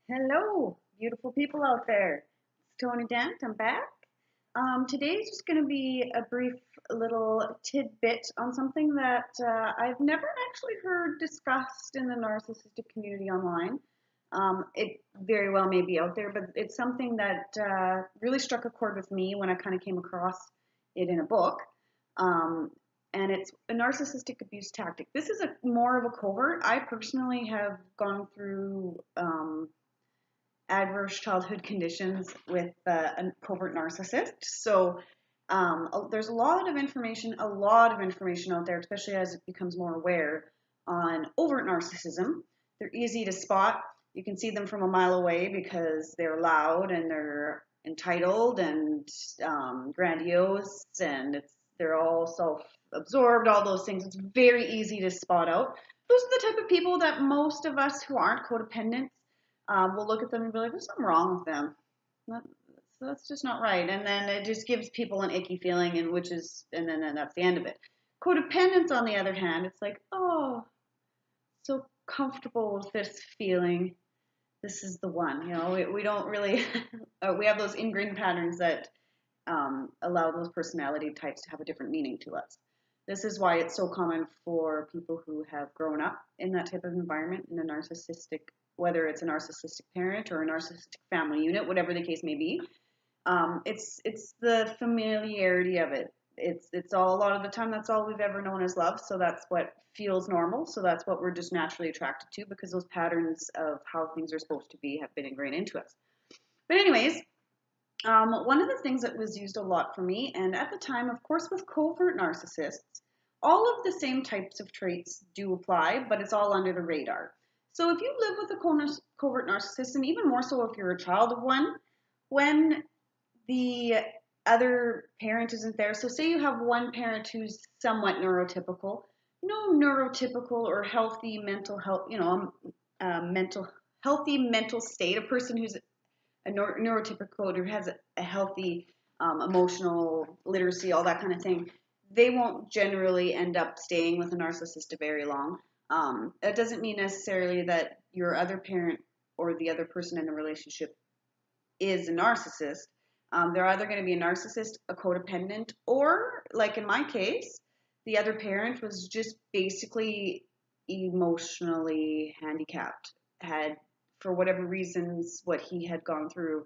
Hello, beautiful people out there. It's Tony Dent. I'm back. Today's just going to be a brief little tidbit on something that I've never actually heard discussed in the narcissistic community online. It very well may be out there, but it's something that really struck a chord with me when I kind of came across it in a book. Um, and it's a narcissistic abuse tactic. This is a more of a covert. I personally have gone through adverse childhood conditions with a covert narcissist. So there's a lot of information out there, especially as it becomes more aware on overt narcissism. They're easy to spot. You can see them from a mile away because they're loud and they're entitled and grandiose, and they're all self-absorbed. All those things. It's very easy to spot out. Those are the type of people that most of us who aren't codependent we'll look at them and be like, there's something wrong with them. That's just not right. And then it just gives people an icky feeling, and then that's the end of it. Codependence, on the other hand, it's like, oh, so comfortable with this feeling. This is the one. We don't really, we have those ingrained patterns that allow those personality types to have a different meaning to us. This is why it's so common for people who have grown up in that type of environment, in a narcissistic, whether it's a narcissistic parent or a narcissistic family unit, whatever the case may be. It's the familiarity of it. It's all, a lot of the time, that's all we've ever known as love. So that's what feels normal. So that's what we're just naturally attracted to, because those patterns of how things are supposed to be have been ingrained into us. But anyways, one of the things that was used a lot for me, and at the time, of course, with covert narcissists, all of the same types of traits do apply, but it's all under the radar. So if you live with a covert narcissist, and even more so if you're a child of one, when the other parent isn't there, so say you have one parent who's somewhat neurotypical, no neurotypical or healthy mental health, mental healthy mental state, a person who's a neurotypical or has a healthy emotional literacy, all that kind of thing, they won't generally end up staying with a narcissist very long. That doesn't mean necessarily that your other parent or the other person in the relationship is a narcissist. They're either going to be a narcissist, a codependent, or, like in my case, the other parent was just basically emotionally handicapped, had, for whatever reasons, what he had gone through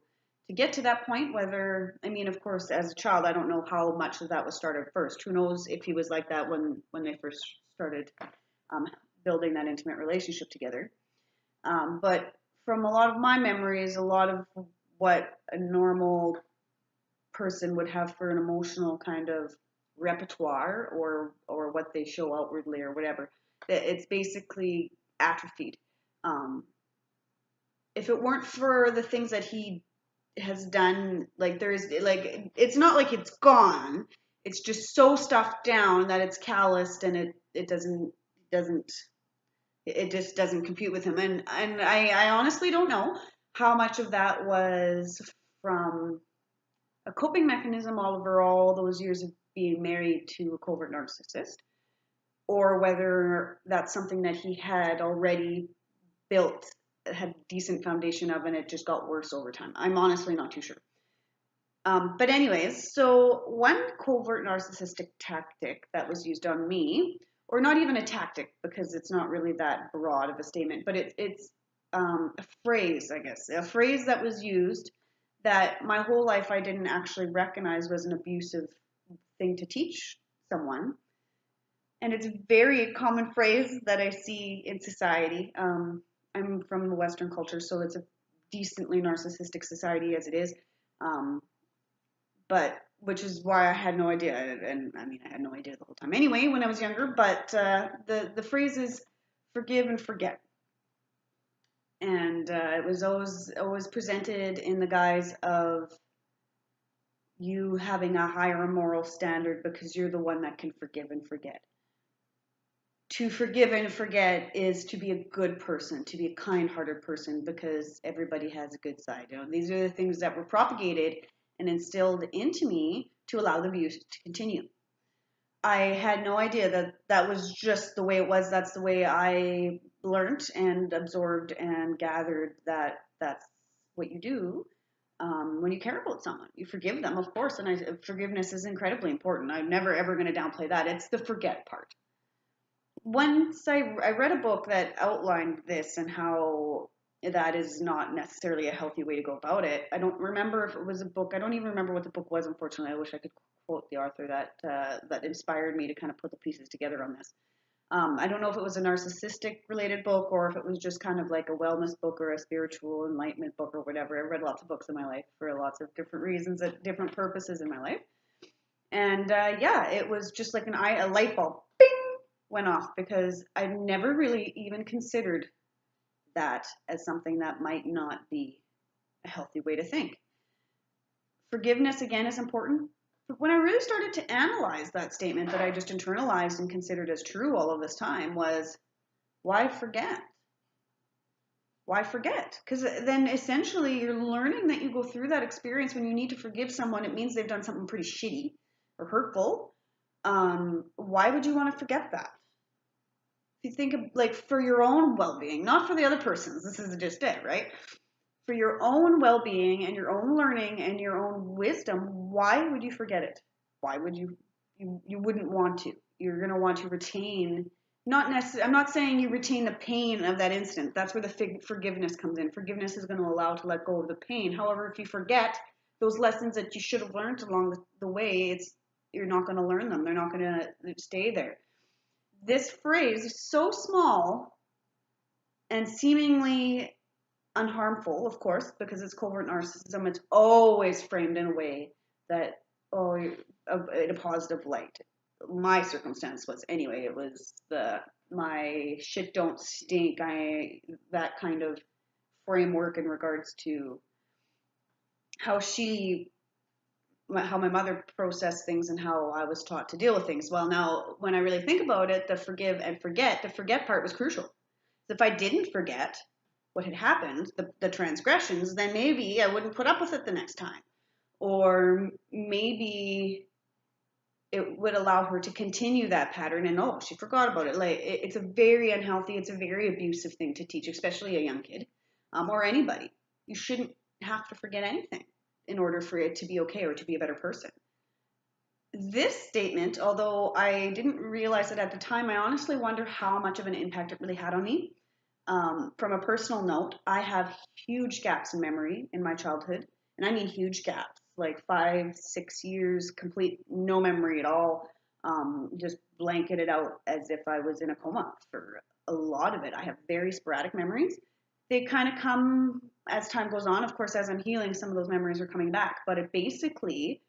to get to that point. Whether, I mean, of course, as a child, I don't know how much of that was started first. Who knows if he was like that when they first started um, building that intimate relationship together. But from a lot of my memories, a lot of what a normal person would have for an emotional kind of repertoire, or what they show outwardly or whatever, it's basically atrophied. Um, if it weren't for the things that he has done, like, there's, like, it's not like it's gone. It's just so stuffed down that it's calloused, and it doesn't it just doesn't compute with him. And I honestly don't know how much of that was from a coping mechanism all over all those years of being married to a covert narcissist, or whether that's something that he had already built, had a decent foundation of, and it just got worse over time. I'm honestly not too sure. But anyways, so one covert narcissistic tactic that was used on me, or not even a tactic because it's not really that broad of a statement, but it's a phrase, I guess, a phrase that was used that my whole life I didn't actually recognize was an abusive thing to teach someone. And it's a very common phrase that I see in society. I'm from the Western culture, so it's a decently narcissistic society as it is. Um, but which is why I had no idea, and I mean I had no idea the whole time anyway when I was younger. But the phrase is forgive and forget, and it was always presented in the guise of you having a higher moral standard because you're the one that can forgive and forget. To forgive and forget is to be a good person, to be a kind-hearted person, because everybody has a good side. These are the things that were propagated and instilled into me to allow the abuse to continue. I had no idea that that was just the way it was. That's the way I learned and absorbed and gathered that that's what you do when you care about someone. You forgive them, of course, and forgiveness is incredibly important. I'm never ever going to downplay that. It's the forget part. Once I read a book that outlined this and how that is not necessarily a healthy way to go about it. I don't remember if it was a book. I don't even remember what the book was, unfortunately. I wish I could quote the author that inspired me to kind of put the pieces together on this. I don't know if it was a narcissistic related book or if it was just kind of like a wellness book or a spiritual enlightenment book or whatever. I've read lots of books in my life for lots of different reasons at different purposes in my life. And yeah, it was just like a light bulb bing, went off because I've never really even considered that as something that might not be a healthy way to think. Forgiveness, again, is important. But when I really started to analyze that statement that I just internalized and considered as true all of this time was, why forget? Why forget? Because then essentially you're learning that you go through that experience when you need to forgive someone. It means they've done something pretty shitty or hurtful. Why would you want to forget that? If you think of like for your own well-being, not for the other person's, this is just it, right? For your own well-being and your own learning and your own wisdom, why would you forget it? Why would you wouldn't want to. You're going to want to retain, not necessarily, I'm not saying you retain the pain of that instant. That's where the forgiveness comes in. Forgiveness is going to allow to let go of the pain. However, if you forget those lessons that you should have learned along the way, you're not going to learn them. They're not going to stay there. This phrase is so small and seemingly unharmful, of course, because it's covert narcissism. It's always framed in a way that, in a positive light. My circumstance was, anyway, it was my shit don't stink, that kind of framework in regards to how my mother processed things and how I was taught to deal with things. Well, now, when I really think about it, the forget part was crucial. If I didn't forget what had happened, the transgressions, then maybe I wouldn't put up with it the next time. Or maybe it would allow her to continue that pattern and, oh, she forgot about it. Like, it's a very unhealthy, it's a very abusive thing to teach, especially a young kid, or anybody. You shouldn't have to forget anything in order for it to be okay or to be a better person. This statement, although I didn't realize it at the time, I honestly wonder how much of an impact it really had on me. From a personal note, I have huge gaps in memory in my childhood, and I mean huge gaps, like 5, 6 years, complete no memory at all, just blanketed out as if I was in a coma for a lot of it. I have very sporadic memories. They kind of come as time goes on. Of course, as I'm healing, some of those memories are coming back, but it basically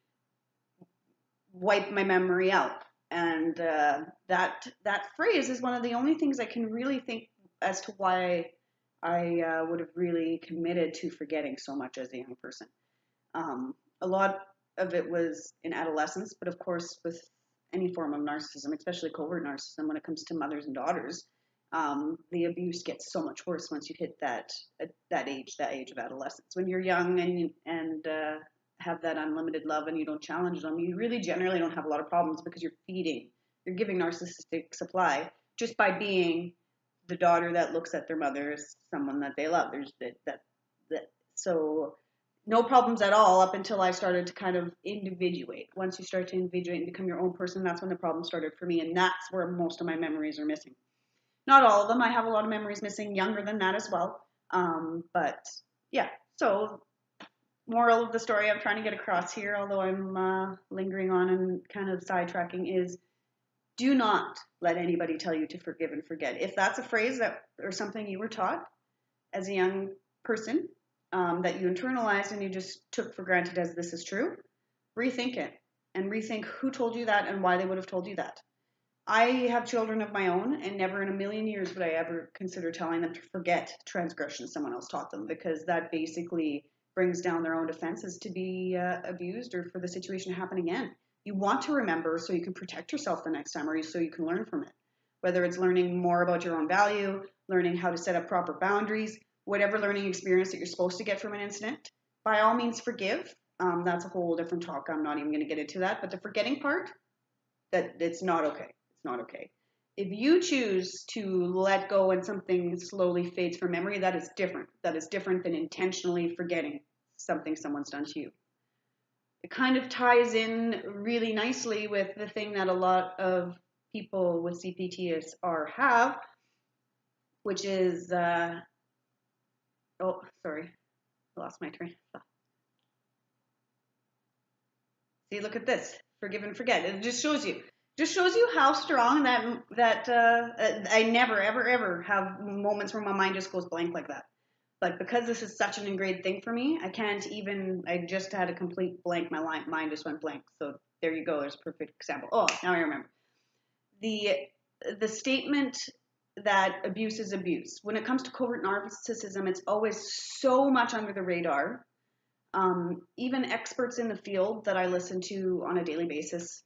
wiped my memory out. And that phrase is one of the only things I can really think as to why I would have really committed to forgetting so much as a young person. A lot of it was in adolescence, but of course with any form of narcissism, especially covert narcissism, when it comes to mothers and daughters, the abuse gets so much worse once you hit that age of adolescence. When you're young and have that unlimited love and you don't challenge them, you really generally don't have a lot of problems because you're giving narcissistic supply just by being the daughter that looks at their mother as someone that they love. There's so no problems at all up until I started to kind of individuate. Once you start to individuate and become your own person, that's when the problem started for me, and that's where most of my memories are missing. Not all of them. I have a lot of memories missing younger than that as well. But yeah, so moral of the story I'm trying to get across here, although I'm lingering on and kind of sidetracking, is do not let anybody tell you to forgive and forget. If that's a phrase that or something you were taught as a young person that you internalized and you just took for granted as this is true, rethink it and rethink who told you that and why they would have told you that. I have children of my own, and never in a million years would I ever consider telling them to forget transgressions someone else taught them, because that basically brings down their own defenses to be abused or for the situation to happen again. You want to remember so you can protect yourself the next time, or so you can learn from it. Whether it's learning more about your own value, learning how to set up proper boundaries, whatever learning experience that you're supposed to get from an incident, by all means forgive. That's a whole different talk. I'm not even going to get into that. But the forgetting part, that it's not okay. It's not okay. If you choose to let go and something slowly fades from memory, that is different. That is different than intentionally forgetting something someone's done to you. It kind of ties in really nicely with the thing that a lot of people with CPTSR have, which is, oh, sorry, I lost my train of thought. See, look at this, forgive and forget. It just shows you how strong that I never ever have moments where my mind just goes blank like that. But because this is such an ingrained thing for me, I just had a complete blank. My mind just went blank. So there you go. There's a perfect example. Oh, now I remember. The statement that abuse is abuse. When it comes to covert narcissism, it's always so much under the radar. Even experts in the field that I listen to on a daily basis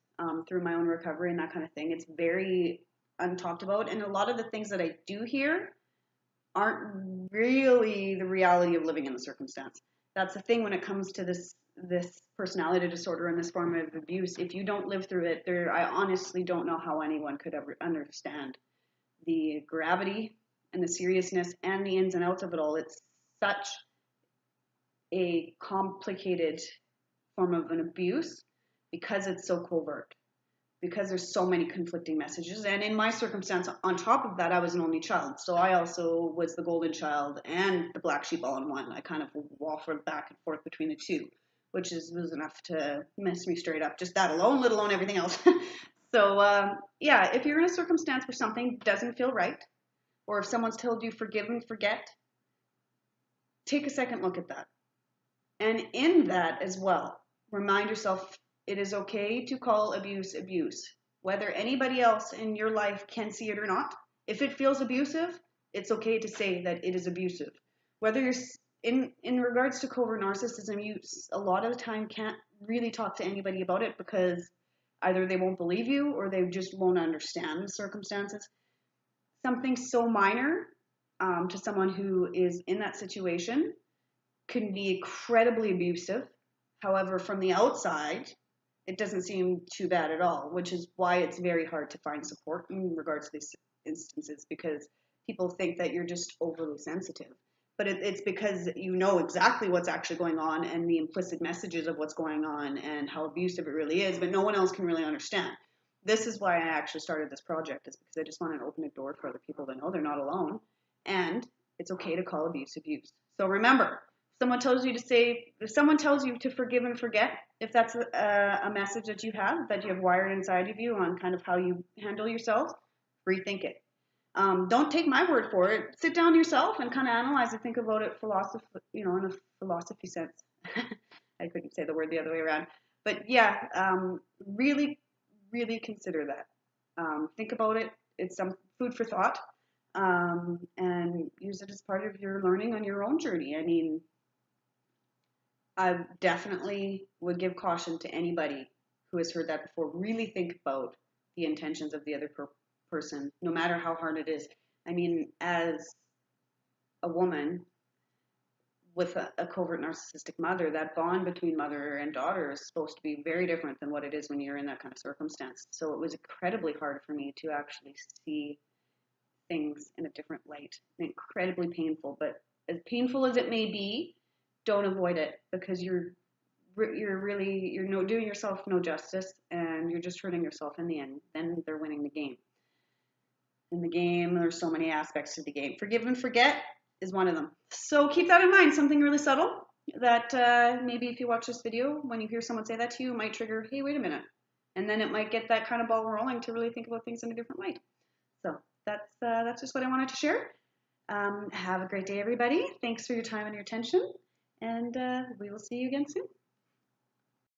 through my own recovery and that kind of thing, it's very untalked about. And a lot of the things that I do hear aren't really the reality of living in the circumstance. That's the thing when it comes to this personality disorder and this form of abuse. If you don't live through it, I honestly don't know how anyone could ever understand the gravity and the seriousness and the ins and outs of it all. It's such a complicated form of an abuse because it's so covert, because there's so many conflicting messages. And in my circumstance, on top of that, I was an only child. So I also was the golden child and the black sheep all in one. I kind of waffled back and forth between the two, which was enough to mess me straight up. Just that alone, let alone everything else. So yeah, if you're in a circumstance where something doesn't feel right, or if someone's told you forgive and forget, take a second look at that. And in that as well, remind yourself it is okay to call abuse abuse, whether anybody else in your life can see it or not. If it feels abusive, it's okay to say that it is abusive. Whether you're in regards to covert narcissism, you a lot of the time can't really talk to anybody about it because either they won't believe you or they just won't understand the circumstances. Something so minor to someone who is in that situation can be incredibly abusive. However, from the outside, it doesn't seem too bad at all, which is why it's very hard to find support in regards to these instances, because people think that you're just overly sensitive. But it's because you know exactly what's actually going on and the implicit messages of what's going on and how abusive it really is, but no one else can really understand. This is why I actually started this project, is because I just wanted to open a door for other people to know they're not alone, and it's okay to call abuse abuse. So remember, if someone tells you to forgive and forget, if that's a message that you have wired inside of you on kind of how you handle yourself, rethink it. Don't take my word for it. Sit down yourself and kind of analyze and think about it in a philosophy sense. I couldn't say the word the other way around. But yeah, really, really consider that. Think about it. It's some food for thought, and use it as part of your learning on your own journey. I mean, I definitely would give caution to anybody who has heard that before. Really think about the intentions of the other person, no matter how hard it is. I mean, as a woman with a covert narcissistic mother, that bond between mother and daughter is supposed to be very different than what it is when you're in that kind of circumstance. So it was incredibly hard for me to actually see things in a different light. Incredibly painful, but as painful as it may be, don't avoid it, because you're doing yourself no justice, and you're just hurting yourself in the end. Then they're winning the game. In the game, there's so many aspects to the game. Forgive and forget is one of them. So keep that in mind. Something really subtle that maybe if you watch this video, when you hear someone say that to you, it might trigger, hey, wait a minute. And then it might get that kind of ball rolling to really think about things in a different light. So that's just what I wanted to share. Have a great day, everybody. Thanks for your time and your attention. And we will see you again soon.